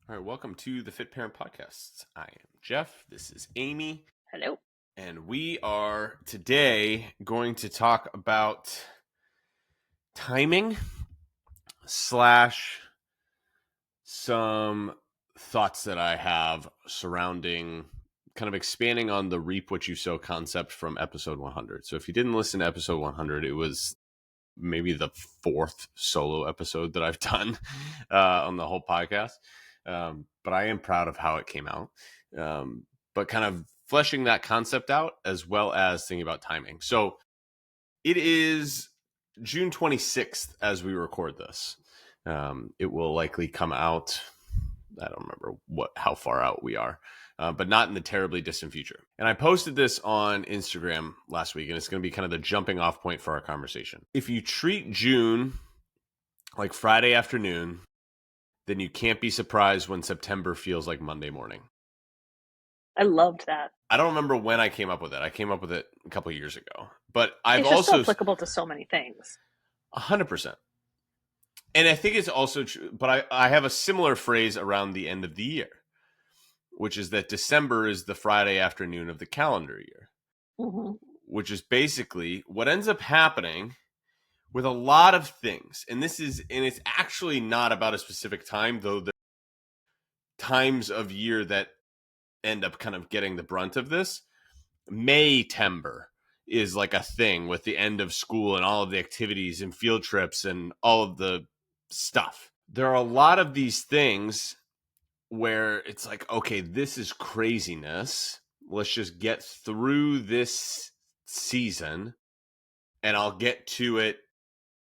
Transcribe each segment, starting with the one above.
All right, welcome to the Fit Parent Podcast. I am Jeff. This is Amy. Hello. And we are today going to talk about timing / some thoughts that I have surrounding kind of expanding on the reap what you sow concept from episode 100. So if you didn't listen to episode 100, it was maybe the fourth solo episode that I've done on the whole podcast. But I am proud of how it came out. But kind of fleshing that concept out as well as thinking about timing. So it is June 26th as we record this. It will likely come out. I don't remember how far out we are, but not in the terribly distant future. And I posted this on Instagram last week, and it's going to be kind of the jumping off point for our conversation. If you treat June like Friday afternoon, then you can't be surprised when September feels like Monday morning. I loved that. I don't remember when I came up with it. I came up with it a couple of years ago, but It's just so applicable to so many things. 100%. And I think it's also true, but I have a similar phrase around the end of the year, which is that December is the Friday afternoon of the calendar year, which is basically what ends up happening with a lot of things. And it's actually not about a specific time, though the times of year that end up kind of getting the brunt of this. Maytember is like a thing with the end of school and all of the activities and field trips and all of the stuff. There are a lot of these things where it's like, okay, this is craziness. Let's just get through this season and I'll get to it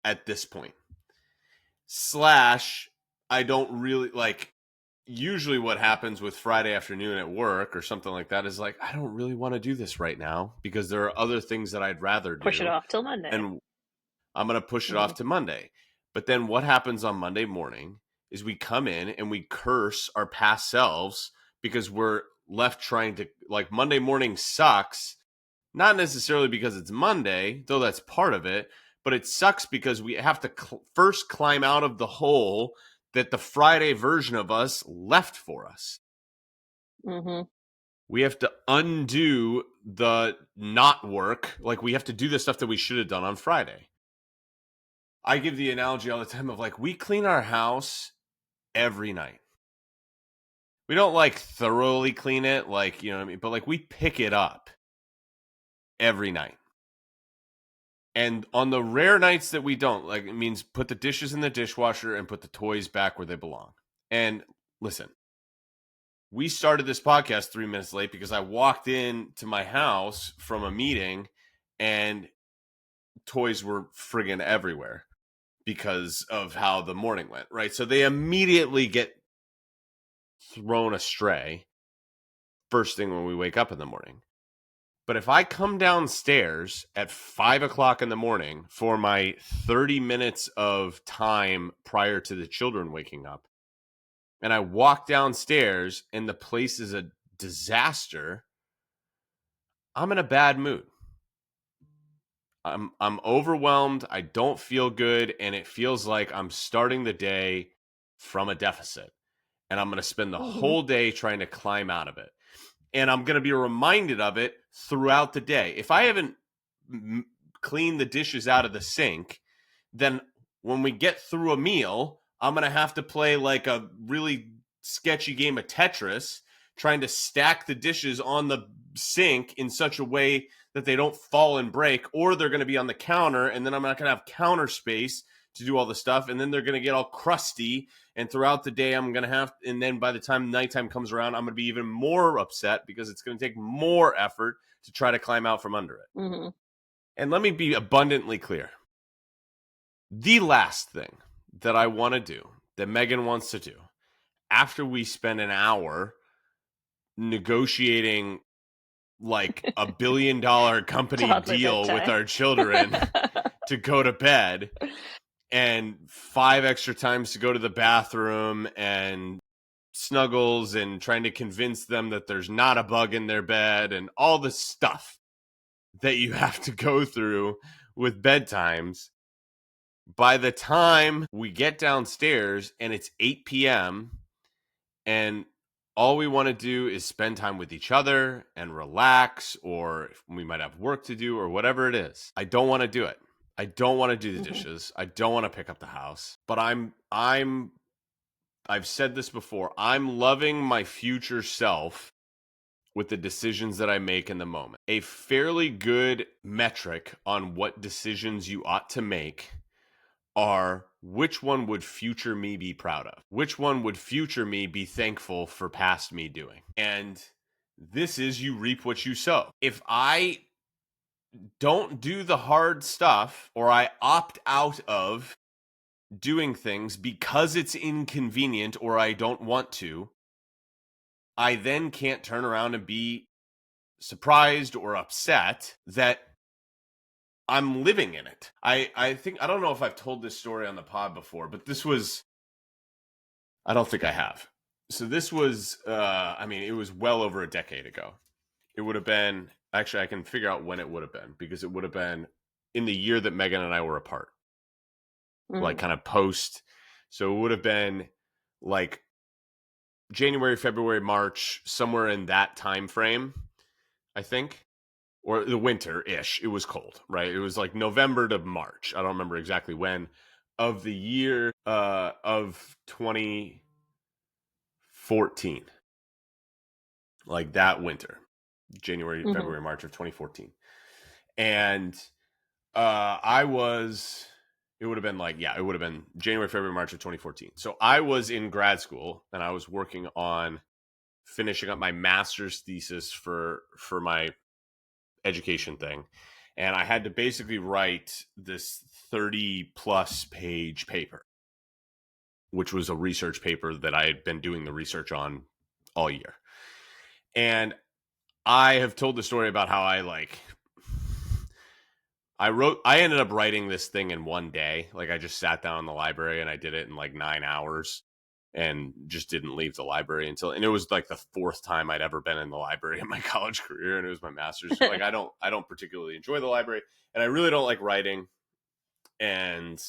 at this point. I don't really like, usually what happens with Friday afternoon at work or something like that is like, I don't really want to do this right now because there are other things that I'd rather do. Push it off till Monday. And I'm going to push it off to Monday. But then what happens on Monday morning is we come in and we curse our past selves because we're left trying to, like, Monday morning sucks, not necessarily because it's Monday, though that's part of it, but it sucks because we have to first climb out of the hole that the Friday version of us left for us. We have to undo the not work. Like, we have to do the stuff that we should have done on Friday. I give the analogy all the time of like, we clean our house every night. We don't like thoroughly clean it, like, you know what I mean? But like, we pick it up every night. And on the rare nights that we don't, like, it means put the dishes in the dishwasher and put the toys back where they belong. And listen, we started this podcast 3 minutes late because I walked into my house from a meeting and toys were friggin' everywhere because of how the morning went, right? So they immediately get thrown astray first thing when we wake up in the morning. But if I come downstairs at 5 o'clock in the morning for my 30 minutes of time prior to the children waking up, and I walk downstairs and the place is a disaster, I'm in a bad mood. I'm overwhelmed. I don't feel good. And it feels like I'm starting the day from a deficit. And I'm going to spend the whole day trying to climb out of it. And I'm going to be reminded of it throughout the day. If I haven't cleaned the dishes out of the sink, then when we get through a meal, I'm going to have to play like a really sketchy game of Tetris, trying to stack the dishes on the sink in such a way that they don't fall and break, or they're going to be on the counter, and then I'm not going to have counter space to do all the stuff, and then they're going to get all crusty, and throughout the day I'm going to have, and then by the time nighttime comes around, I'm going to be even more upset because it's going to take more effort to try to climb out from under it. And let me be abundantly clear. The last thing that I want to do, that Megan wants to do, after we spend an hour negotiating like $1 billion company deal with our children to go to bed, and 5 extra times to go to the bathroom, and snuggles and trying to convince them that there's not a bug in their bed, and all the stuff that you have to go through with bedtimes. By the time we get downstairs and it's 8 p.m. and all we want to do is spend time with each other and relax, or we might have work to do or whatever it is. I don't want to do it. I don't want to do the Mhm. dishes. I don't want to pick up the house. But I've said this before. I'm loving my future self with the decisions that I make in the moment. A fairly good metric on what decisions you ought to make are which one would future me be proud of? Which one would future me be thankful for past me doing? And this is you reap what you sow. If I don't do the hard stuff or I opt out of doing things because it's inconvenient or I don't want to, I then can't turn around and be surprised or upset that I'm living in it. I think I don't know if I've told this story on the pod before, but I don't think I have. So this was I mean, it was well over a decade ago. It would have been, actually I can figure out when it would have been, because it would have been in the year that Megan and I were apart. Like Mm. kind of post. So it would have been like January, February, March, somewhere in that time frame, I think. Or the winter-ish. It was cold, right? It was like November to March. I don't remember exactly when, of the year of 2014. Like that winter. January, Mhm. February, March of 2014. And I was, it would have been like, yeah, it would have been January, February, March of 2014. So I was in grad school and I was working on finishing up my master's thesis for my education thing. And I had to basically write this 30 plus page paper, which was a research paper that I had been doing the research on all year. And I have told the story about how I ended up writing this thing in one day. Like I just sat down in the library and I did it in like 9 hours and just didn't leave the library and it was like the fourth time I'd ever been in the library in my college career. And it was my master's. Like I don't particularly enjoy the library and I really don't like writing and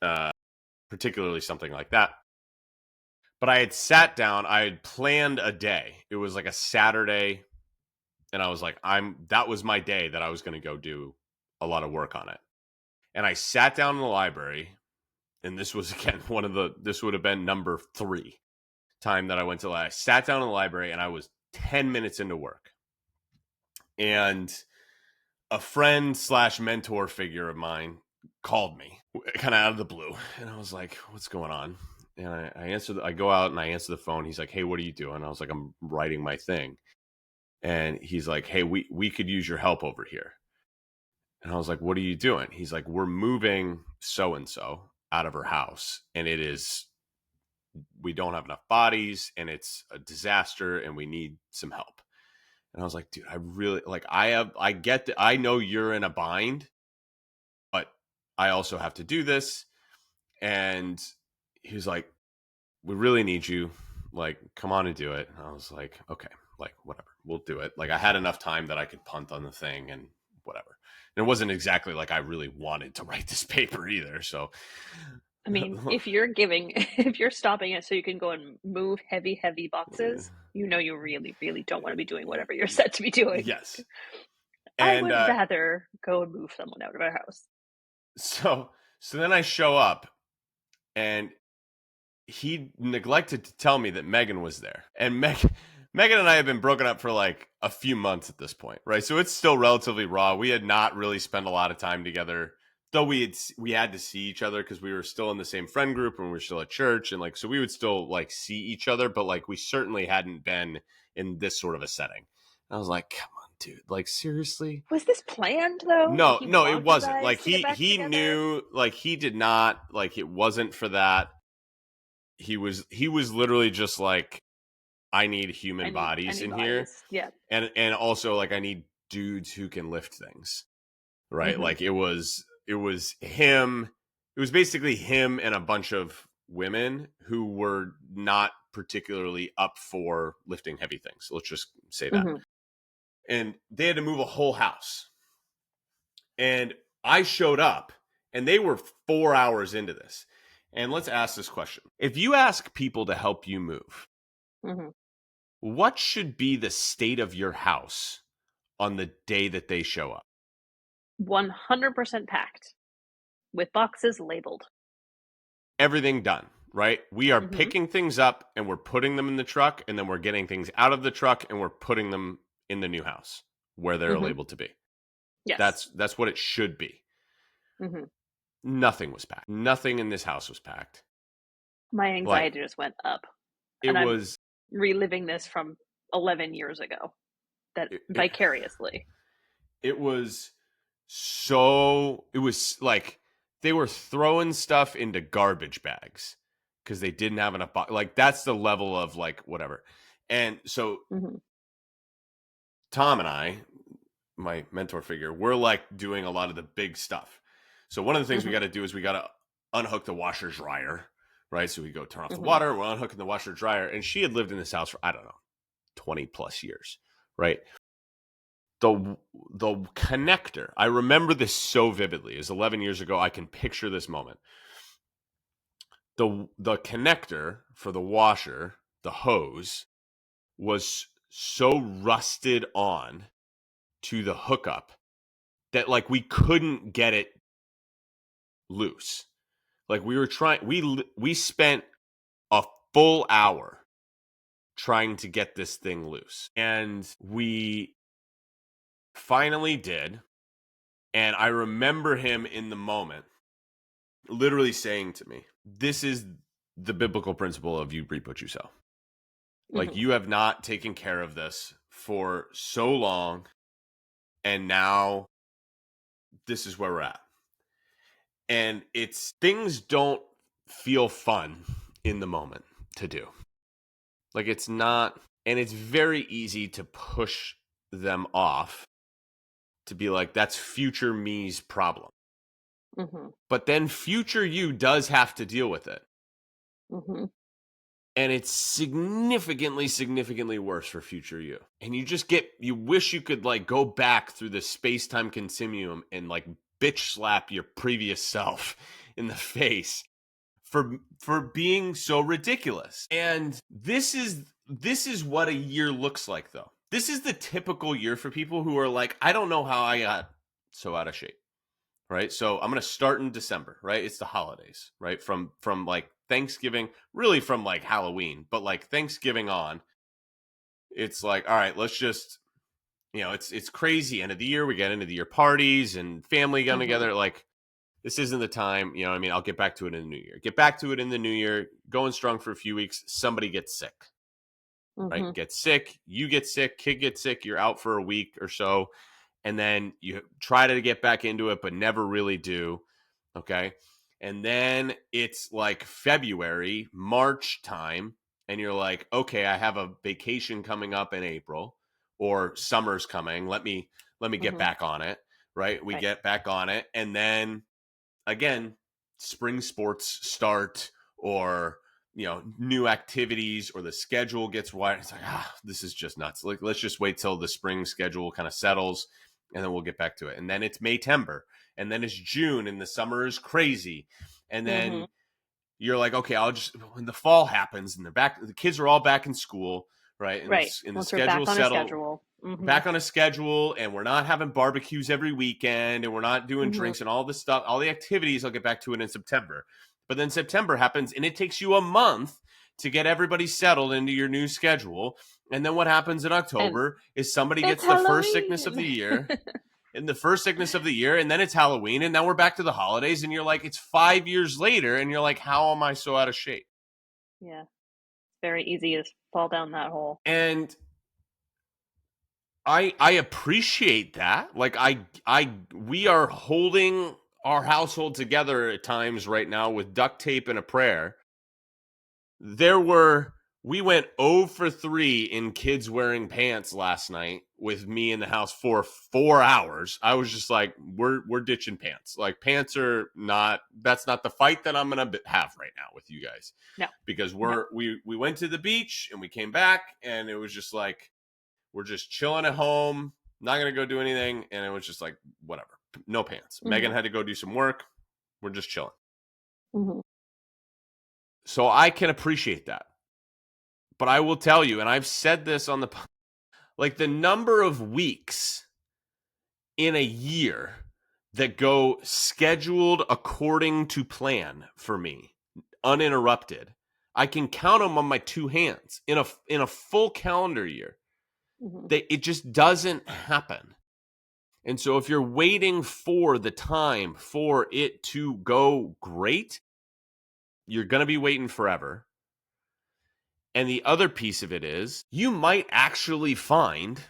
uh, particularly something like that. But I had sat down, I had planned a day. It was like a Saturday and I was like, that was my day that I was going to go do a lot of work on it. And I sat down in the library, and this was again this would have been number 3 time that I went to. I sat down in the library, and I was 10 minutes into work, and a friend slash mentor figure of mine called me, kind of out of the blue, and I was like, "What's going on?" And I answer. I go out and I answer the phone. He's like, "Hey, what are you doing?" I was like, "I'm writing my thing," and he's like, "Hey, we could use your help over here." And I was like, "What are you doing?" He's like, "We're moving so and so out of her house, and we don't have enough bodies, and it's a disaster, and we need some help." And I was like, "Dude, I really like. I get that. I know you're in a bind, but I also have to do this." And he was like, "We really need you. Like, come on and do it." And I was like, "Okay, like whatever, we'll do it." Like, I had enough time that I could punt on the thing and whatever. And it wasn't exactly like I really wanted to write this paper either. So, I mean, if you're giving if you're stopping it so you can go and move heavy, heavy boxes, you know you really, really don't wanna be doing whatever you're set to be doing. yes. I And would rather go and move someone out of our house. so so then I show up and he neglected to tell me that Megan was there. And Megan and I have been broken up for like a few months at this point, right? So it's still relatively raw. We had not really spent a lot of time together, though we had to see each other because we were still in the same friend group and we were still at church, and like so we would still like see each other, but like we certainly hadn't been in this sort of a setting. And I was like, "Come on, dude! Like seriously." Was this planned though? Did No, he no, it want you wasn't. guys Like to get back he together? knew, like he did not, like it wasn't for that. He was literally just like, I need human I bodies need in here, bodies. Yeah. and also like I need dudes who can lift things, right? Mhm. Like it was him. It was basically him and a bunch of women who were not particularly up for lifting heavy things. Let's just say that. Mhm. And they had to move a whole house. And I showed up and they were 4 hours into this. And let's ask this question. If you ask people to help you move, Mhm. What should be the state of your house on the day that they show up? 100% packed with boxes labeled. Everything done, right? We are Mhm. picking things up and we're putting them in the truck, and then we're getting things out of the truck and we're putting them in the new house where they're Mhm. labeled to be. Yes. That's what it should be. Mhm. Nothing was packed. Nothing in this house was packed. My Like anxiety just went up, it and I'm was reliving this from 11 years ago, that it, vicariously. it was so it was like they were throwing stuff into garbage bags because they didn't have enough like that's the level of like whatever. And so Mhm. Tom and I, my mentor figure, we're like doing a lot of the big stuff. So one of the things we Mhm. got to do is we got to unhook the washer dryer, right? So we go turn off the Mhm. water, we're unhooking the washer dryer, and she had lived in this house for I don't know 20 plus years, right? The connector, I remember this so vividly. It was 11 years ago. I can picture this moment. The connector for the washer, the hose, was so rusted on to the hookup that like we couldn't get it loose. Like we were trying we spent a full hour trying to get this thing loose. And we finally did. And I remember him in the moment literally saying to me, "This is the biblical principle of you reap what you sow. Like Mhm. you have not taken care of this for so long, and now this is where we're at." And it's things don't feel fun in the moment to do. Like it's not, and it's very easy to push them off to be like, that's future me's problem. Mhm. But then future you does have to deal with it. Mhm. And it's significantly, significantly worse for future you. And you wish you could like go back through the space time continuum and like bitch slap your previous self in the face for being so ridiculous. And this is what a year looks like though. This is the typical year for people who are like, I don't know how I got so out of shape. Right? So I'm going to start in December, right? It's the holidays, right? From like Thanksgiving, really from like Halloween, but like Thanksgiving on, it's like, all right, let's just it's crazy end of the year. We get into the year parties and family getting Mhm. together. Like this isn't the time, you know what I mean? I'll get back to it in the new year. Get back to it in the new year, going strong for a few weeks. Somebody gets sick, right? Mhm. Get sick, you get sick, kid gets sick, you're out for a week or so. And then you try to get back into it, but never really do. Okay. And then it's like February, March time. And you're like, okay, I have a vacation coming up in April or summer's coming. Let me get Mhm. back on it. Right. We Right. get back on it. And then again, spring sports start or new activities or the schedule gets wide. It's like, this is just nuts. Like, let's just wait till the spring schedule kind of settles and then we'll get back to it. And then it's Maytember and then it's June and the summer is crazy. And then Mhm. you're like, okay, I'll just when the fall happens and the kids are all back in school, right? And Right. the Once we're back schedule on a settle schedule. Mhm. back on a schedule and we're not having barbecues every weekend and we're not doing Mhm. drinks and all this stuff, all the activities, I'll get back to it in September. But then September happens and it takes you a month to get everybody settled into your new schedule. And then what happens in And October is somebody it's gets the first sickness of Halloween. the year in the first sickness of the year, and then it's Halloween, and now we're back to the holidays, and you're like, it's 5 years later, and you're like, how am I so out of shape? Yeah. Very easy to fall down that hole. And I appreciate that. Like we are holding our household together at times right now with duct tape and a prayer. There were we went 0 for 3 in kids wearing pants last night with me in the house for 4 hours. I was just like, we're ditching pants. Like pants are not that's not the fight that I'm going to have right now with you guys No. because No. we went to the beach and we came back and it was just like we're just chilling at home, not going to go do anything. And it was just like, whatever, no pants. Megan Mhm. had to go do some work. We're just chilling. Mhm. So I can appreciate that. But I will tell you, and I've said this on the like the number of weeks in a year that go scheduled according to plan for me, uninterrupted. I can count them on my two hands in a full calendar year. Mhm. It just doesn't happen. And so if you're waiting for the time for it to go great, you're going to be waiting forever. And the other piece of it is you might actually find,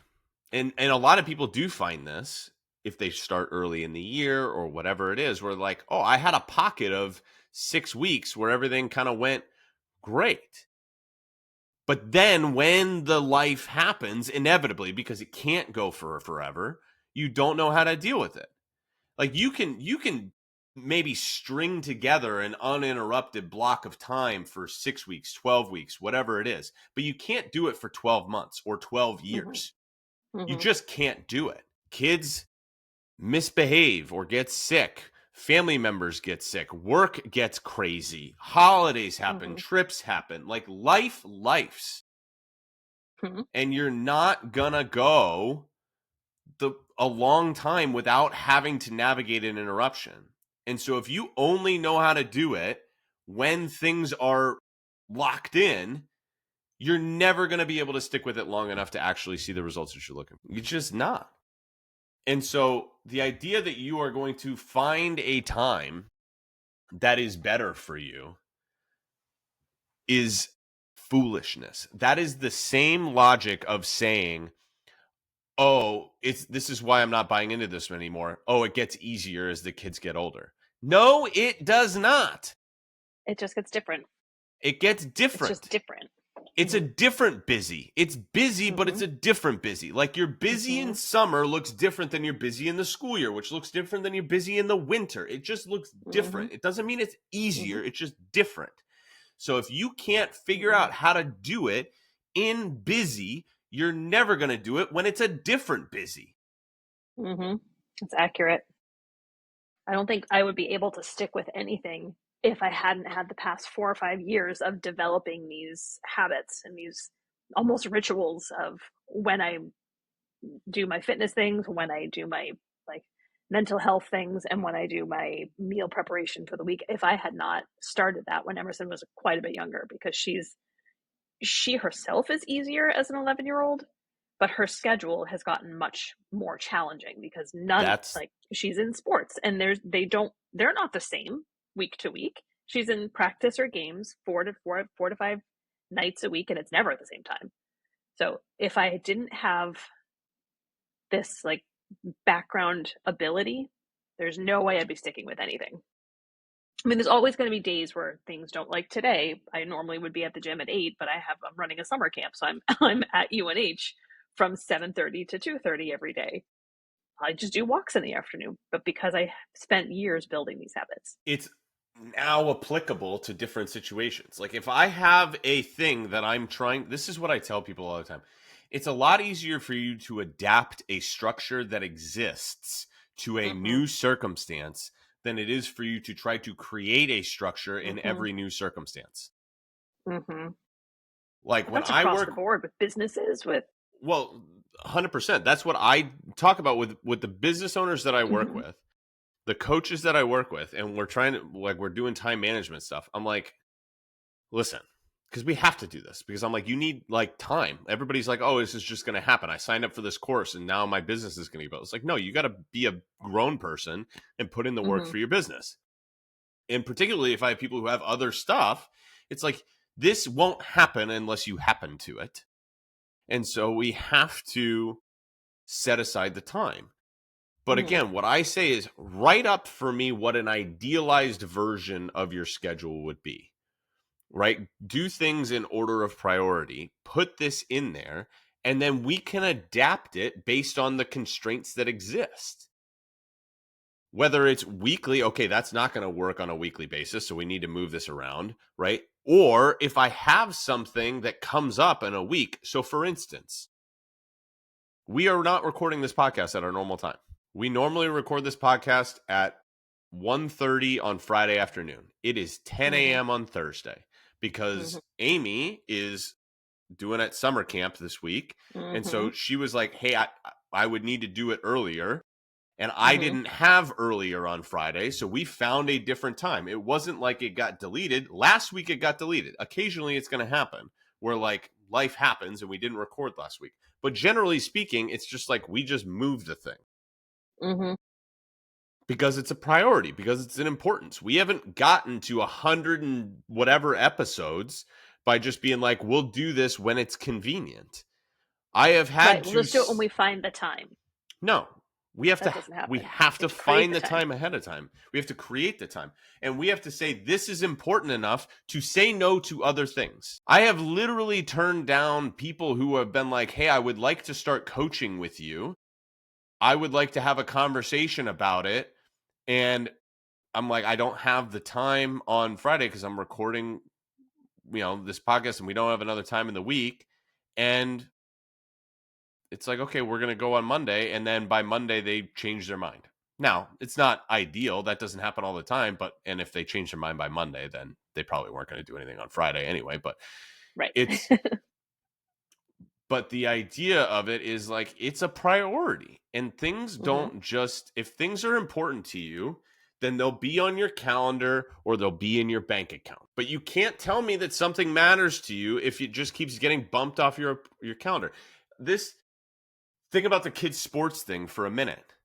and a lot of people do find this if they start early in the year or whatever it is, where like, oh, I had a pocket of 6 weeks where everything kind of went great. But then when the life happens, inevitably, because it can't go for forever, you don't know how to deal with it. Like you can maybe string together an uninterrupted block of time for 6 weeks, 12 weeks, whatever it is, but you can't do it for 12 months or 12 Mhm. years. You Mhm. just can't do it. Kids misbehave or get sick. Family members get sick. Work gets crazy. Holidays happen. Mhm. Trips happen. Like lifes. Mhm. And you're not gonna go a long time without having to navigate an interruption. And so if you only know how to do it when things are locked in, you're never going to be able to stick with it long enough to actually see the results that you're looking for. You're just not. And so the idea that you are going to find a time that is better for you is foolishness. That is the same logic of saying, oh, this is why I'm not buying into this anymore. Oh, it gets easier as the kids get older. No, it does not. It just gets different. It gets It's just different. different. It's a Mhm. different busy. It's busy, but it's Mhm. a different busy. Like your busy in Mhm. summer looks different than your busy in the school year, which looks different than your busy in the winter. It just looks Mhm. different. It doesn't mean it's Mhm. easier, it's just different. So if you can't figure Mhm. out how to do it in busy, you're never going to do it when it's a different busy. Mhm. It's accurate. I don't think I would be able to stick with anything if I hadn't had the past 4 or 5 years of developing these habits and these almost rituals of when I do my fitness things, when I do my, like, mental health things, and when I do my meal preparation for the week. If I had not started that when Emerson was quite a bit younger, because she herself is easier as an 11-year-old, but her schedule has gotten much more challenging because none, That's like, she's in sports and they're not the same week to week. She's in practice or games 4 to 5 nights a week, and it's never at the same time. So if I didn't have this, like, background ability, there's no way I'd be sticking with anything. I mean, there's always going to be days where things don't, like today. I normally would be at the gym at 8, but I'm running a summer camp, so I'm I'm at UNH from 7:30 to 2:30 every day. I just do walks in the afternoon, but because I spent years building these habits. it's now applicable to different situations. Like if I have a thing that I'm trying, this is what I tell people all the time. It's a lot easier for you to adapt a structure that exists to a Mhm. new circumstance than it is for you to try to create a structure in Mhm. every new circumstance. Mhm. Like But when that's I across the work, board with businesses with. well, 100%. That's what I talk about with the business owners that I work Mhm. with, the coaches that I work with, and we're trying to, like, we're doing time management stuff. I'm like, listen, because we have to do this because I'm like, you need like time. Everybody's like, oh, this is just going to happen. I signed up for this course and now my business is going to be built. It's like, no, you got to be a grown person and put in the work Mhm. for your business. And particularly if I have people who have other stuff, it's like, this won't happen unless you happen to it. And so we have to set aside the time. But Mhm. again, what I say is write up for me what an idealized version of your schedule would be, right? Do things in order of priority, put this in there, and then we can adapt it based on the constraints that exist. Whether it's weekly, okay, that's not going to work on a weekly basis, so we need to move this around, right? Or if I have something that comes up in a week, so for instance, we are not recording this podcast at our normal time. We normally record this podcast at 1:30 on Friday afternoon. It is 10 Mhm. a.m. on Thursday Mhm. because Amy is doing at summer camp this week. And Mhm. so she was like, hey, I would need to do it earlier. And I Mhm. didn't have earlier on Friday. So we found a different time. It wasn't like it got deleted. Last week it got deleted. Occasionally it's going to happen where like life happens and we didn't record last week. But generally speaking, it's just like we just moved the thing Mhm. because it's a priority, because it's an importance. We haven't gotten to 100 and whatever episodes by just being like, we'll do this when it's convenient. I have Right, had we'll to just do it when we find the time. no. That doesn't We happen. have You to have to create find the the time. time ahead of time. We have to create the time. And we have to say this is important enough to say no to other things. I have literally turned down people who have been like, "Hey, I would like to start coaching with you. I would like to have a conversation about it." And I'm like, "I don't have the time on Friday because I'm recording, this podcast and we don't have another time in the week." And it's like, okay, we're going to go on Monday. And then by Monday, they change their mind. Now, it's not ideal. That doesn't happen all the time. And if they change their mind by Monday, then they probably weren't going to do anything on Friday anyway. Right. It's, but the idea of it is like, it's a priority. And things Mhm. don't just, if things are important to you, then they'll be on your calendar or they'll be in your bank account. But you can't tell me that something matters to you if it just keeps getting bumped off your calendar. This Think about the kids sports thing for a minute,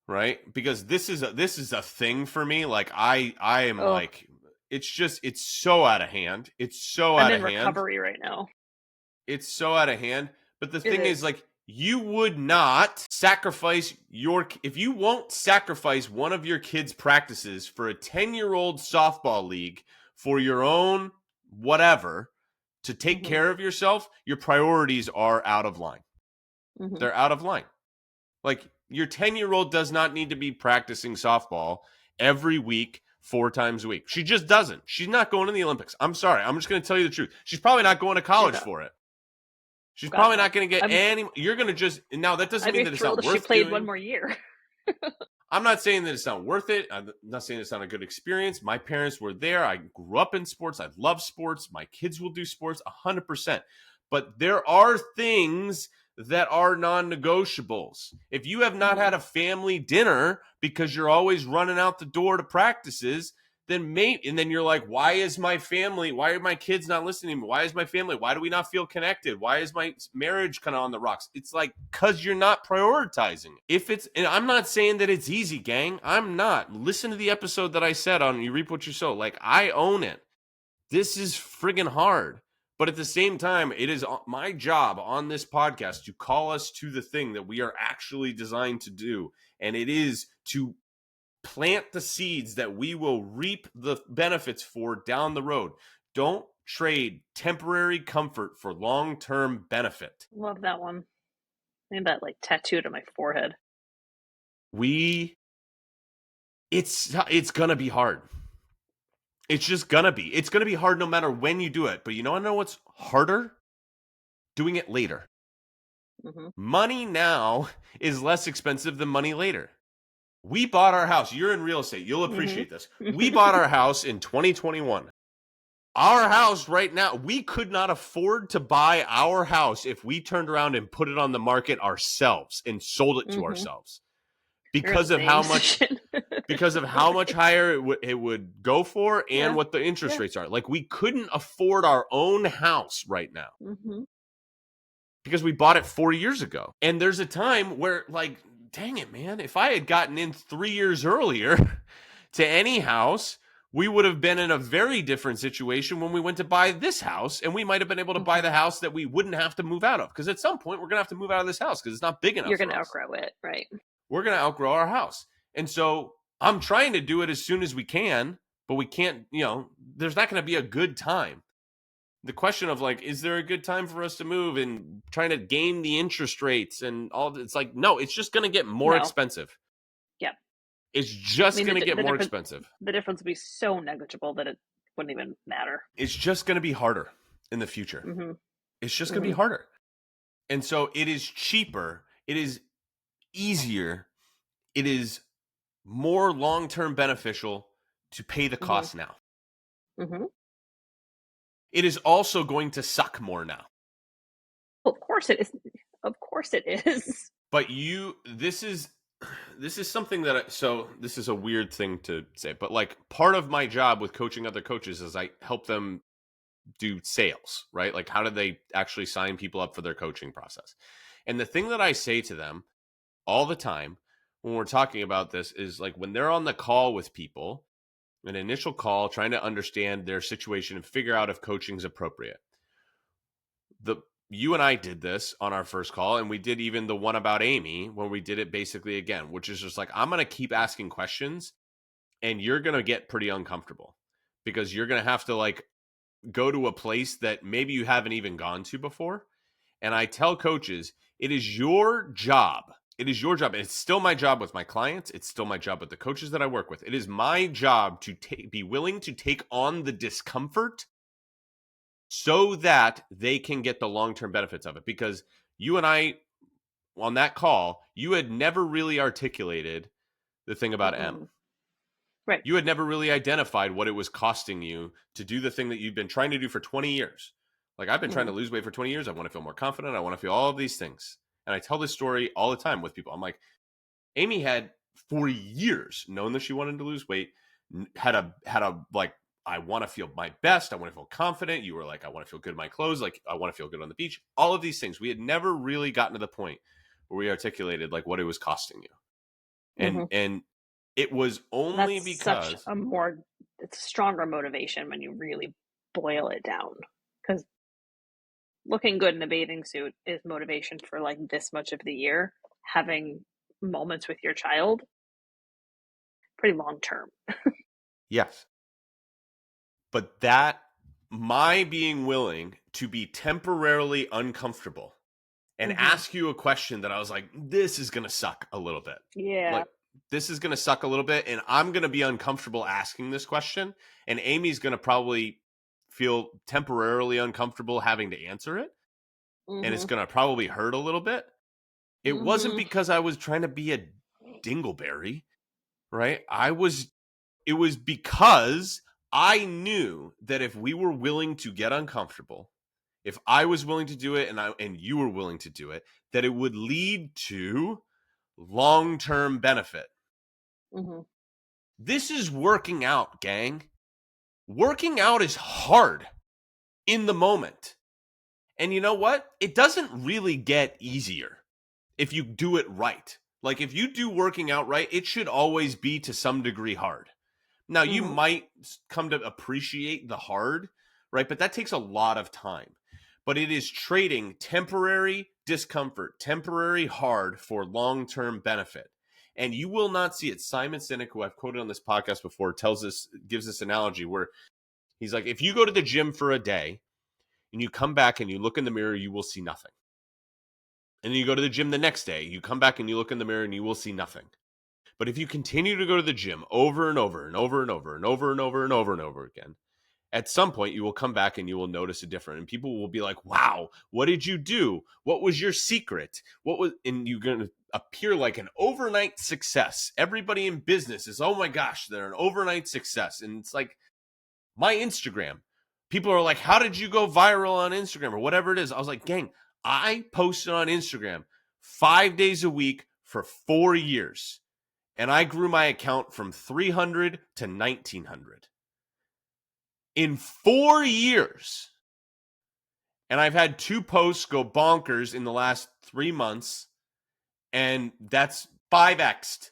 right? Because this is a thing for me. Like I am Oh, like it's so out of hand. It's so I'm out in of hand. recovery right now. It's so out of hand. But the It thing is, is. like, you would not sacrifice if you won't sacrifice one of your kids' practices for a 10-year-old softball league for your own whatever to take Mhm. care of yourself, your priorities are out of line. Mhm. They're out of line. Like your 10-year-old does not need to be practicing softball every week, 4 times a week. She just doesn't. She's not going to the Olympics. I'm sorry. I'm just going to tell you the truth. She's probably not going to She's college not. for it. She's God, probably no. not going to get I'm any. You're going to just. Now, that doesn't I'd mean be that it's thrilled not if she worth played one doing. more year. I'm not saying that it's not worth it. I'm not saying it's not a good experience. My parents were there. I grew up in sports. I love sports. My kids will do sports 100%. But there are things that are non negotiables. If you have not Mhm. had a family dinner because you're always running out the door to practices, and then you're like, why are my kids not listening to me? Why is my family, why do we not feel connected? Why is my marriage kind of on the rocks? It's like, because you're not prioritizing. And I'm not saying that it's easy, gang. I'm not. Listen to the episode that I said on You Reap What You Sow. Like, I own it. This is friggin' hard. But at the same time, it is my job on this podcast to call us to the thing that we are actually designed to do. And it is to plant the seeds that we will reap the benefits for down the road. Don't trade temporary comfort for long-term benefit. Love that one. I need that like tattooed on my forehead. We it's going to be hard. It's just going to be. It's going to be hard no matter when you do it. But you know what's harder? Doing it later. Mhm. Money now is less expensive than money later. We bought our house. You're in real estate. You'll Mhm. appreciate this. We bought our house in 2021. Our house right now, we could not afford to buy our house if we turned around and put it on the market ourselves and sold it to Mhm. ourselves You're in because the of same how much position. higher it would go for and Yeah. what the interest Yeah. rates are. Like we couldn't afford our own house right now Mhm. because we bought it 4 years ago. And there's a time where like, dang it, man, if I had gotten in 3 years earlier to any house, we would have been in a very different situation when we went to buy this house, and we might have been able to buy Mhm. the house that we wouldn't have to move out of, because at some point we're going to have to move out of this house because it's not big enough You're for gonna us. outgrow it, right? We're going to outgrow our house. And so I'm trying to do it as soon as we can, but we can't, there's not going to be a good time. The question of like, is there a good time for us to move, and trying to game the interest rates and all, it's like, no, it's just going to get more No. expensive. Yeah. It's I just mean going to get the more difference expensive. would be so negligible that it wouldn't even matter. It's just going to be harder in the future. Mhm. It's just going to be Mhm. harder. And so it is cheaper. It is easier. It is more long term beneficial to pay the Mhm. cost now. Mhm. it is also going to suck more now. Well, of course it is. Of course it is. But this is something that so this is a weird thing to say, but like part of my job with coaching other coaches is I help them do sales, right? Like how do they actually sign people up for their coaching process? And the thing that I say to them all the time when we're talking about this is like when they're on the call with people, an initial call trying to understand their situation and figure out if coaching is appropriate. The You and I did this on our first call, and we did even the one about Amy when we did it basically again, which is just like I'm going to keep asking questions and you're going to get pretty uncomfortable because you're going to have to like go to a place that maybe you haven't even gone to before. And I tell coaches, it is your job. It is your job. And it's still my job with my clients. It's still my job with the coaches that I work with. It is my job to be willing to take on the discomfort so that they can get the long-term benefits of it. Because you and I, on that call, you had never really articulated the thing about M. Mm-mm. Right. You had never really identified what it was costing you to do the thing that you've been trying to do for 20 years. Like I've been trying to lose weight for 20 years. I want to feel more confident. I want to feel all of these things. And I tell this story all the time with people. I'm like, Amy had for years known that she wanted to lose weight, had a like, I want to feel my best. I want to feel confident. You were like, I want to feel good in my clothes. Like I want to feel good on the beach. All of these things. We had never really gotten to the point where we articulated like what it was costing you. Mm-hmm. And it was only That's such because a more, it's a stronger motivation when you really boil it down. Because looking good in a bathing suit is motivation for like this much of the year. Having moments with your child, pretty long term. yes. But that my being willing to be temporarily uncomfortable and Mm-hmm. ask you a question that I was like, this is going to suck a little bit. Yeah. Like, this is going to suck a little bit. And I'm going to be uncomfortable asking this question. And Amy's going to probably feel temporarily uncomfortable having to answer it. And it's Mm-hmm. going to probably hurt a little bit. It wasn't Mm-hmm. because I was trying to be a dingleberry, right? It was because I knew that if we were willing to get uncomfortable, if I was willing to do it and you were willing to do it, that it would lead to long-term benefit. Mm-hmm. This is working out, gang. Working out is hard in the moment. And you know what? It doesn't really get easier if you do it right. Like if you do working out right, it should always be to some degree hard. Now, you Mm-hmm. might come to appreciate the hard, right? But that takes a lot of time. But it is trading temporary discomfort, temporary hard for long term benefit. And you will not see it. Simon Sinek, who I've quoted on this podcast before, gives this analogy where he's like, if you go to the gym for a day and you come back and you look in the mirror, you will see nothing. And then you go to the gym the next day, you come back and you look in the mirror and you will see nothing. But if you continue to go to the gym over and over and over and over and over and over and over and over again, at some point you will come back and you will notice a difference. And people will be like, wow, what did you do? What was your secret? And you're going to appear like an overnight success. Everybody in business is, oh my gosh, they're an overnight success. And it's like my Instagram. People are like, how did you go viral on Instagram or whatever it is? I was like, gang, I posted on Instagram 5 days a week for 4 years. And I grew my account from 300 to 1900 in 4 years. And I've had 2 posts go bonkers in the last 3 months. And that's 5x,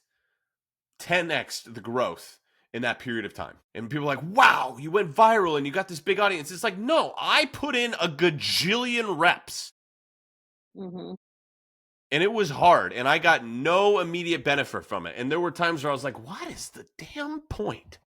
10x the growth in that period of time. And people are like, wow, you went viral and you got this big audience. It's like, no, I put in a gajillion reps. Mm-hmm. And it was hard. And I got no immediate benefit from it. And there were times where I was like, what is the damn point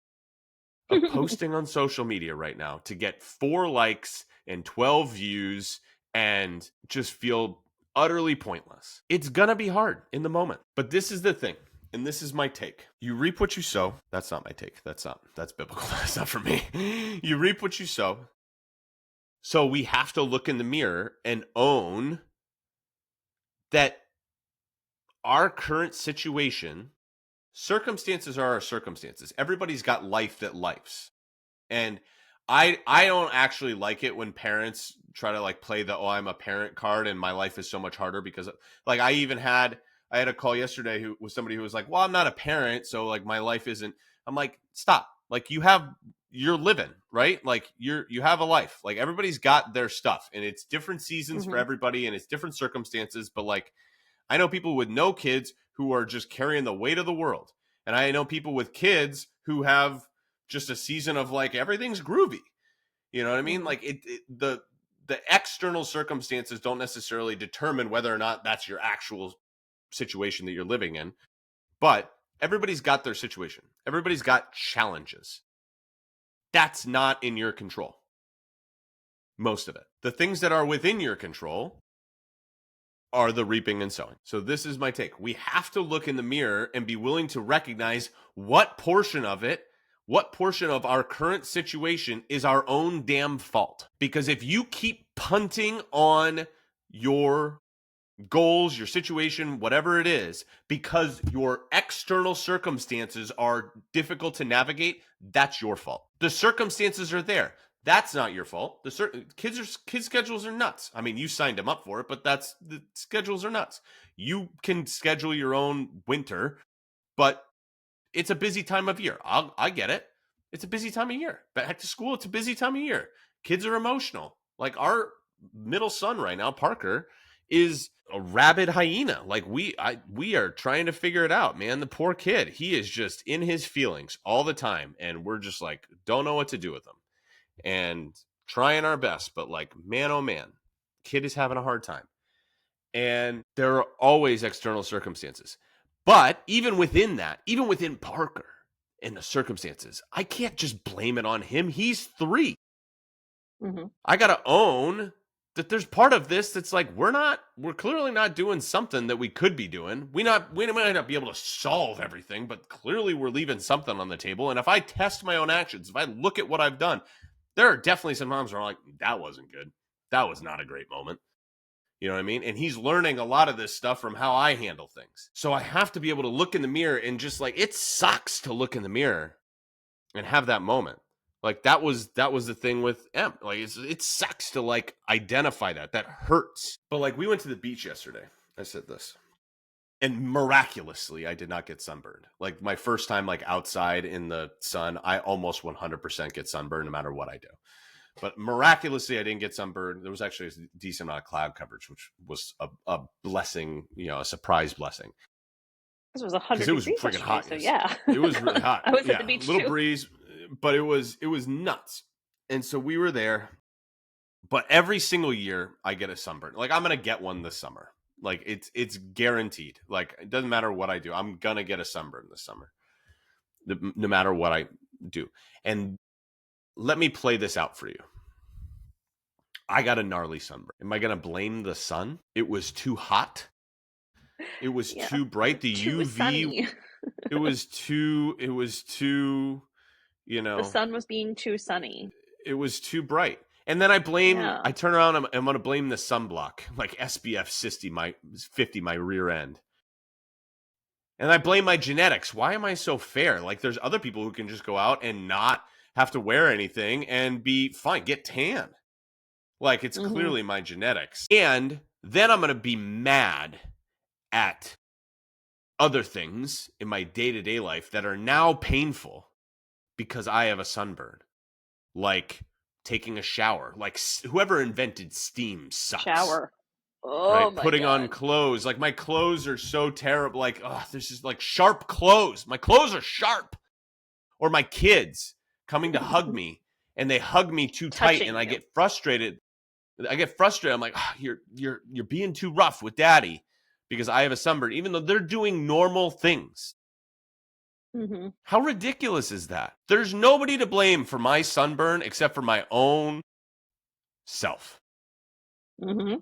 of posting on social media right now to get 4 likes and 12 views and just feel utterly pointless? It's gonna be hard in the moment. But this is the thing, and this is my take. You reap what you sow. That's not my take. That's biblical. That's not for me. You reap what you sow. So we have to look in the mirror and own that our current situation, circumstances are our circumstances. Everybody's got life that lifes. And I don't actually like it when parents try to like play the "oh, I'm a parent" card, and my life is so much harder because like I had a call yesterday who was somebody who was like, "Well, I'm not a parent, so like my life isn't." I'm like, "Stop. Like you're living, right? Like you have a life. Like everybody's got their stuff, and it's different seasons for Mm-hmm. everybody and it's different circumstances, but like I know people with no kids who are just carrying the weight of the world. And I know people with kids who have just a season of like everything's groovy. You know what I mean? Mm-hmm. Like the external circumstances don't necessarily determine whether or not that's your actual situation that you're living in, but everybody's got their situation. Everybody's got challenges. That's not in your control. Most of it. The things that are within your control are the reaping and sowing. So this is my take. We have to look in the mirror and be willing to recognize what portion of it, what portion of our current situation is our own damn fault. Because if you keep punting on your goals, your situation, whatever it is, because your external circumstances are difficult to navigate, that's your fault. The circumstances are there. That's not your fault. Kids schedules are nuts. I mean, you signed them up for it, but the schedules are nuts. You can schedule your own winter, but it's a busy time of year. I get it. It's a busy time of year. Back to school, it's a busy time of year. Kids are emotional. Like our middle son right now, Parker, is a rabid hyena. Like we are trying to figure it out, man. The poor kid, he is just in his feelings all the time, and we're just like don't know what to do with him, and trying our best, but like man, oh man, kid is having a hard time, and there are always external circumstances. But even within that, even within Parker and the circumstances, I can't just blame it on him. He's 3. Mm-hmm. I got to own that there's part of this that's like we're clearly not doing something that we could be doing. We might not be able to solve everything, but clearly we're leaving something on the table. And if I test my own actions, if I look at what I've done, there are definitely some times where I'm like, that wasn't good. That was not a great moment. You know what I mean? And he's learning a lot of this stuff from how I handle things. So I have to be able to look in the mirror and just like, it sucks to look in the mirror and have that moment. Like that was the thing with M. Like it sucks to like identify that hurts. But like we went to the beach yesterday. I said this, and miraculously I did not get sunburned. Like my first time like outside in the sun, I almost 100% get sunburned no matter what I do. But miraculously, I didn't get sunburned. There was actually a decent amount of cloud coverage, which was a blessing, a surprise blessing. This was Because 100 it was degrees freaking yesterday, hot. so Yes, yeah. it was really hot. I was at Yeah, the beach little too. breeze, but it was nuts. And so we were there. But every single year, I get a sunburn. Like I'm gonna get one this summer. Like it's guaranteed. Like it doesn't matter what I do, I'm gonna get a sunburn this summer, no matter what I do. And let me play this out for you. I got a gnarly sunburn. Am I going to blame the sun? It was too hot. It was Yeah, too bright. The too UV, sunny. it was too, you The know, sun was being too sunny. it was too bright. And then Yeah. I turn around, I'm going to blame the sunblock, like SPF 50, my rear end. And I blame my genetics. Why am I so fair? Like there's other people who can just go out and not have to wear anything and be fine, get tan. Like it's Mm-hmm. clearly my genetics. And then I'm going to be mad at other things in my day-to-day life that are now painful because I have a sunburn. Like taking a shower. Like whoever invented steam sucks. Shower. Oh Right? my Putting on god. clothes. Like my clothes are so terrible. Like, oh, this is like sharp clothes. My clothes are sharp. Or my kids coming to hug me and they hug me too tight and Touching I you. get frustrated. I'm like, oh, you're being too rough with daddy because I have a sunburn, even though they're doing normal things. Mm-hmm. How ridiculous is that? There's nobody to blame for my sunburn except for my own self. Mm-hmm.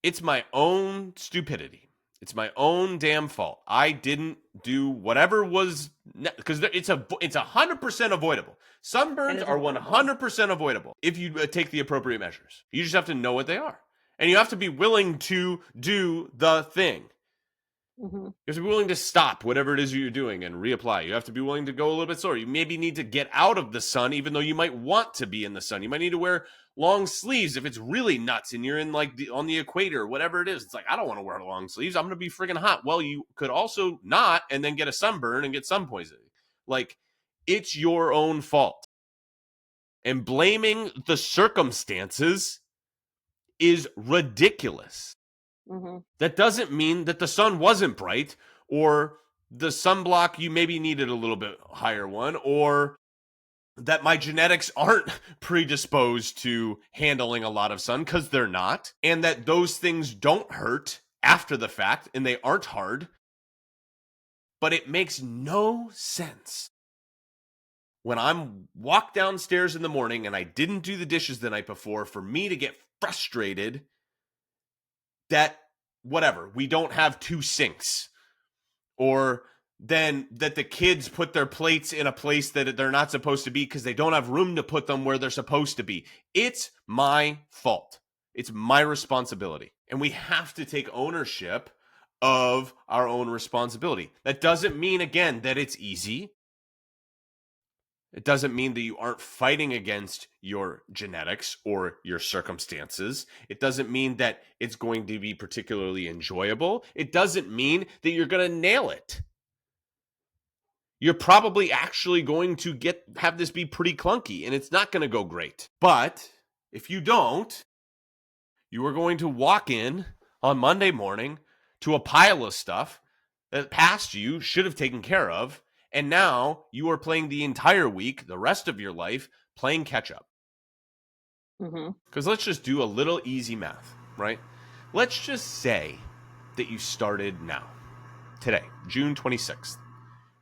It's my own stupidity. It's my own damn fault. I didn't do whatever was because it's 100% avoidable. It Sunburns is are avoidable. 100% avoidable if you take the appropriate measures. You just have to know what they are, and you have to be willing to do the thing. Mm-hmm. You have to be willing to stop whatever it is you're doing and reapply. You have to be willing to go a little bit slower. You maybe need to get out of the sun, even though you might want to be in the sun. You might need to wear long sleeves if it's really nuts and you're in like on the equator, whatever it is. It's like, I don't want to wear long sleeves. I'm going to be freaking hot. Well, you could also not and then get a sunburn and get sun poisoning. Like, it's your own fault. And blaming the circumstances is ridiculous. Mm-hmm. That doesn't mean that the sun wasn't bright or the sunblock, you maybe needed a little bit higher one, or that my genetics aren't predisposed to handling a lot of sun, because they're not, and that those things don't hurt after the fact and they aren't hard. But it makes no sense when I'm walked downstairs in the morning and I didn't do the dishes the night before for me to get frustrated that whatever, we don't have two sinks, or then that the kids put their plates in a place that they're not supposed to be because they don't have room to put them where they're supposed to be. It's my fault. It's my responsibility. And we have to take ownership of our own responsibility. That doesn't mean, again, that it's easy. It doesn't mean that you aren't fighting against your genetics or your circumstances. It doesn't mean that it's going to be particularly enjoyable. It doesn't mean that you're going to nail it. You're probably actually going to have this be pretty clunky and it's not going to go great. But if you don't, you are going to walk in on Monday morning to a pile of stuff that past you should have taken care of. And now you are playing the entire week, the rest of your life, playing catch up. Mm-hmm. Because let's just do a little easy math, right? Let's just say that you started now, today, June 26th.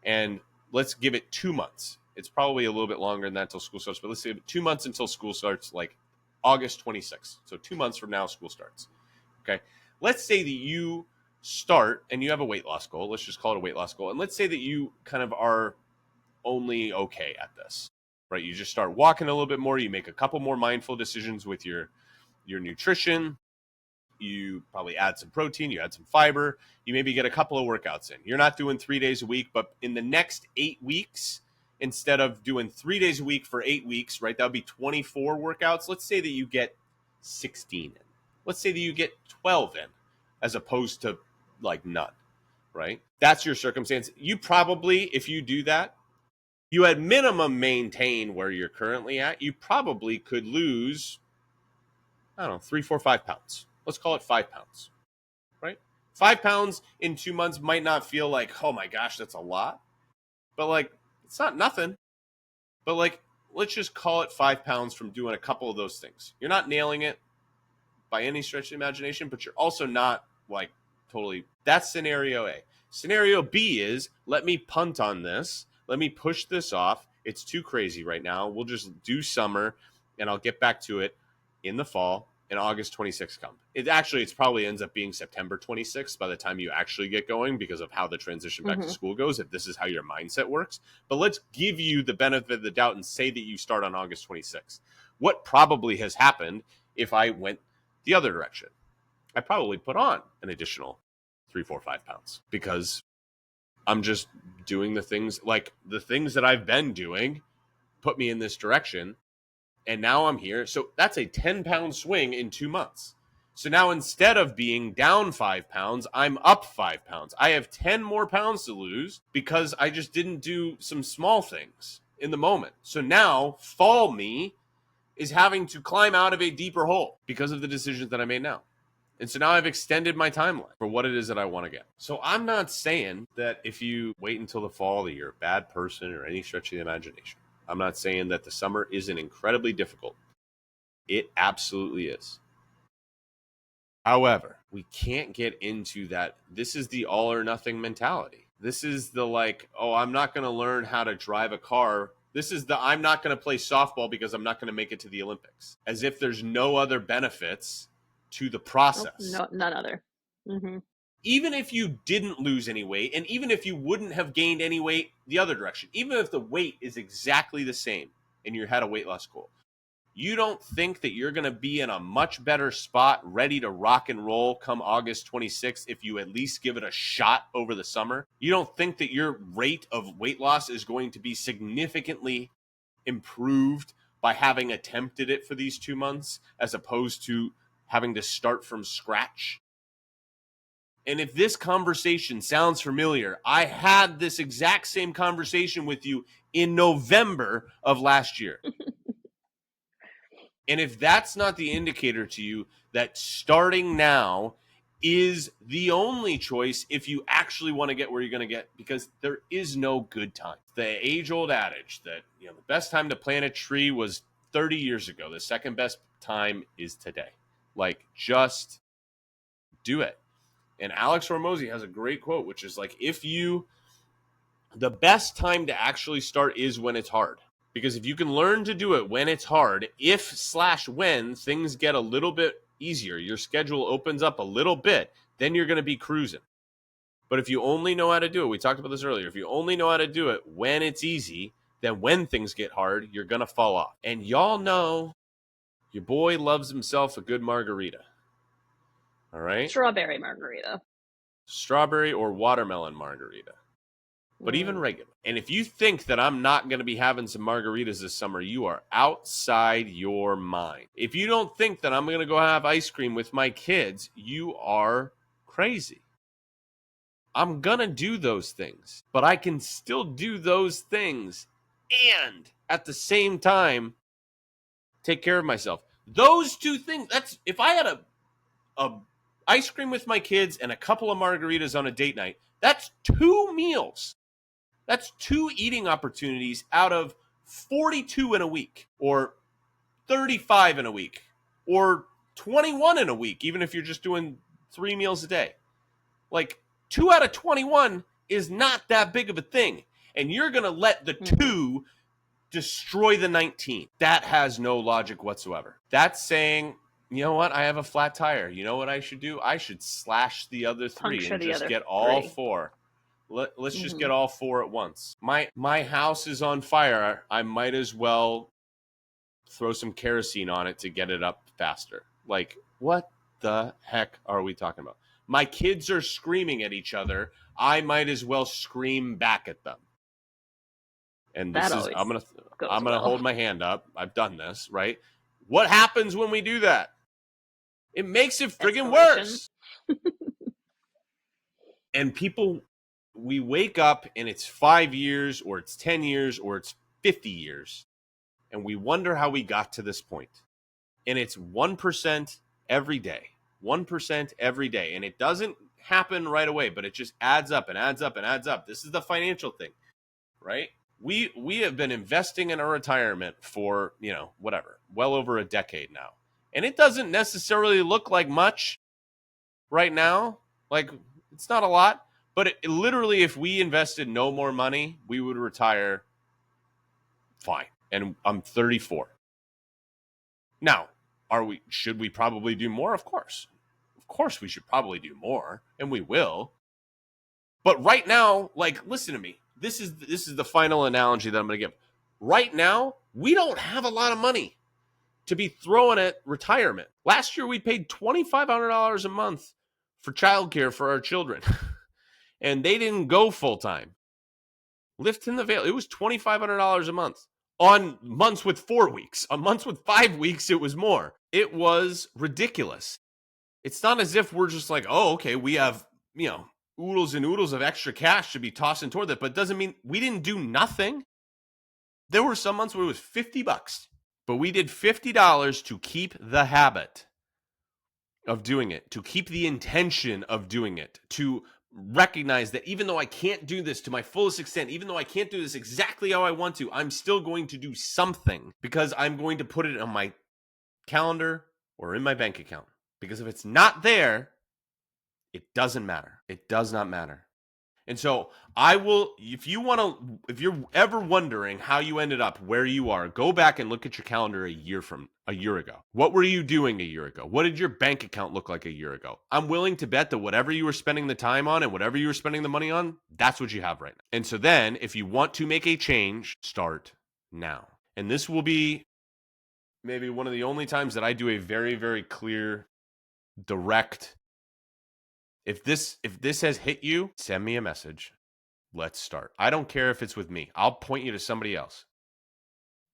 And let's give it 2 months. It's probably a little bit longer than that until school starts, but let's say 2 months until school starts, like August 26th. So 2 months from now, school starts. Okay. Let's say that you start and you have a weight loss goal. Let's just call it a weight loss goal. And let's say that you kind of are only okay at this, right? You just start walking a little bit more. You make a couple more mindful decisions with your nutrition. You probably add some protein, you add some fiber, you maybe get a couple of workouts in. You're not doing 3 days a week, but in the next 8 weeks, instead of doing 3 days a week for 8 weeks, right? That would be 24 workouts. Let's say that you get 16 in. Let's say that you get 12 in, as opposed to like none, right? That's your circumstance. You probably, if you do that, you at minimum maintain where you're currently at. You probably could lose, I don't know, 3, 4, 5 pounds. Let's call it 5 pounds, right? 5 pounds in 2 months might not feel like, oh my gosh, that's a lot. But like, it's not nothing. But like, let's just call it 5 pounds from doing a couple of those things. You're not nailing it by any stretch of the imagination, but you're also not like totally. That's scenario A. Scenario B is, let me punt on this. Let me push this off. It's too crazy right now. We'll just do summer and I'll get back to it in the fall, and August 26th come. It's probably ends up being September 26th by the time you actually get going, because of how the transition back to Mm-hmm. school goes, if this is how your mindset works. But let's give you the benefit of the doubt and say that you start on August 26th. What probably has happened if I went the other direction? I probably put on an additional 3, 4, 5 pounds, because I'm just doing the things that I've been doing put me in this direction. And now I'm here. So that's a 10-pound swing in 2 months. So now instead of being down 5 pounds, I'm up 5 pounds. I have 10 more pounds to lose because I just didn't do some small things in the moment. So now fall me is having to climb out of a deeper hole because of the decisions that I made now. And so now I've extended my timeline for what it is that I want to get. So I'm not saying that if you wait until the fall that you're a bad person or any stretch of the imagination. I'm not saying that the summer isn't incredibly difficult. It absolutely is. However, we can't get into that. This is the all or nothing mentality. This is the like, oh, I'm not going to learn how to drive a car. This is the, I'm not going to play softball because I'm not going to make it to the Olympics. As if there's no other benefits to the Nope, process. no, none other. Mm-hmm. Even if you didn't lose any weight, and even if you wouldn't have gained any weight the other direction, even if the weight is exactly the same and you had a weight loss goal, You don't think that you're going to be in a much better spot, ready to rock and roll come August 26th if you at least give it a shot over the summer? You don't think that your rate of weight loss is going to be significantly improved by having attempted it for these 2 months as opposed to having to start from scratch? And if this conversation sounds familiar, I had this exact same conversation with you in November of last year. And if that's not the indicator to you that starting now is the only choice if you actually want to get where you're going to get, because there is no good time. The age-old adage that, the best time to plant a tree was 30 years ago. The second best time is today. Like, just do it. And Alex Hormozy has a great quote, which is like, the best time to actually start is when it's hard. Because if you can learn to do it when it's hard, when things get a little bit easier, your schedule opens up a little bit, then you're going to be cruising. But if you only know how to do it, we talked about this earlier, if you only know how to do it when it's easy, then when things get hard, you're going to fall off. And y'all know your boy loves himself a good margarita. All right? Strawberry margarita. Strawberry or watermelon margarita. But even regular. And if you think that I'm not going to be having some margaritas this summer, you are outside your mind. If you don't think that I'm going to go have ice cream with my kids, you are crazy. I'm going to do those things, but I can still do those things and at the same time take care of myself. Those two things, if I had a ice cream with my kids and a couple of margaritas on a date night, that's 2 meals. That's 2 eating opportunities out of 42 in a week, or 35 in a week, or 21 in a week, even if you're just doing 3 meals a day. Like, 2 out of 21 is not that big of a thing. And you're going to let the 2 destroy the 19. That has no logic whatsoever. That's saying, you know what? I have a flat tire. You know what I should do? I should slash the other 3 Puncture and the just other get all 3. 4. Let's just get all 4 at once. My house is on fire. I might as well throw some kerosene on it to get it up faster. Like, what the heck are we talking about? My kids are screaming at each other. I might as well scream back at them. And That this is, I'm always goes gonna well. hold my hand up. I've done this, right? What happens when we do that? It makes it friggin' worse. And people, we wake up and it's 5 years or it's 10 years or it's 50 years. And we wonder how we got to this point. And it's 1% every day. 1% every day. And it doesn't happen right away, but it just adds up and adds up and adds up. This is the financial thing, right? We have been investing in our retirement for, well over a decade now. And it doesn't necessarily look like much right now. Like, it's not a lot. But literally, if we invested no more money, we would retire fine. And I'm 34. Now, should we probably do more? Of course. Of course we should probably do more, and we will. But right now, like, listen to me. This is the final analogy that I'm going to give. Right now, we don't have a lot of money to be throwing at retirement. Last year, we paid $2,500 a month for childcare for our children, and they didn't go full time. Lift in the veil. It was $2,500 a month on months with 4 weeks. On months with 5 weeks, it was more. It was ridiculous. It's not as if we're just like, oh, okay, we have, oodles and oodles of extra cash to be tossing toward that, but it doesn't mean we didn't do nothing. There were some months where it was $50, but we did $50 to keep the habit of doing it, to keep the intention of doing it, to recognize that even though I can't do this to my fullest extent, even though I can't do this exactly how I want to, I'm still going to do something because I'm going to put it on my calendar or in my bank account. Because if it's not there, it doesn't matter. It does not matter. And so if you're ever wondering how you ended up where you are, go back and look at your calendar a year ago. What were you doing a year ago? What did your bank account look like a year ago? I'm willing to bet that whatever you were spending the time on and whatever you were spending the money on, that's what you have right now. And so then if you want to make a change, start now. And this will be maybe one of the only times that I do a very, very clear, direct. If this has hit you, send me a message. Let's start. I don't care if it's with me. I'll point you to somebody else.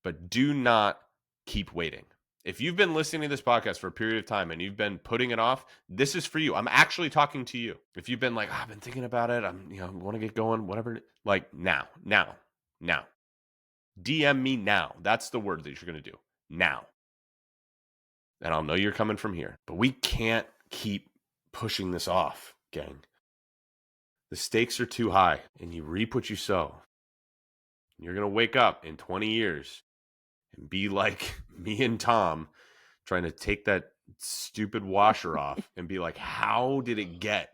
But do not keep waiting. If you've been listening to this podcast for a period of time and you've been putting it off, this is for you. I'm actually talking to you. If you've been like, oh, I've been thinking about it, I want to get going, whatever, like now. DM me now. That's the word that you're going to do. Now. And I'll know you're coming from here. But we can't keep pushing this off, gang. The stakes are too high, and you reap what you sow. You're going to wake up in 20 years and be like me and Tom trying to take that stupid washer off and be like, how did it get Having it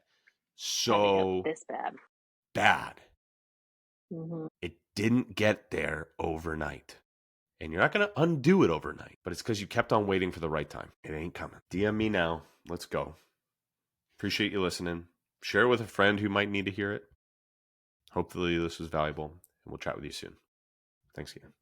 so this bad. bad? Mm-hmm. It didn't get there overnight. And you're not going to undo it overnight, but it's because you kept on waiting for the right time. It ain't coming. DM me now. Let's go. Appreciate you listening. Share it with a friend who might need to hear it. Hopefully this was valuable, and we'll chat with you soon. Thanks again.